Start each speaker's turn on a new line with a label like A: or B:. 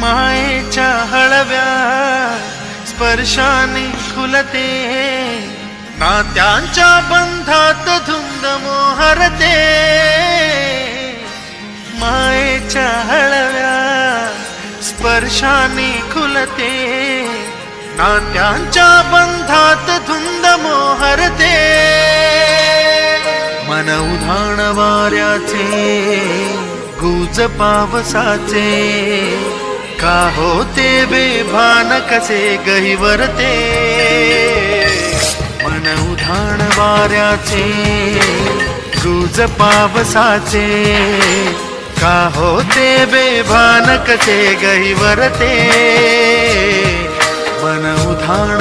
A: मायेच्या हळव्या स्पर्शाने खुलते, नात्यांच्या बंधात धुंद मोहरते. मायेच्या हळव्या स्पर्शाने खुलते, नात्यांच्या बंधात धुंद मोहरते. मन उधाण वाऱ्याचे गुज पावसाचे, का होते बेभान कसे गहिवरते. मन उधाण वाऱ्याचे गुज पावसाचे, का होते बेभान कसे गहिवरते. मन उधाण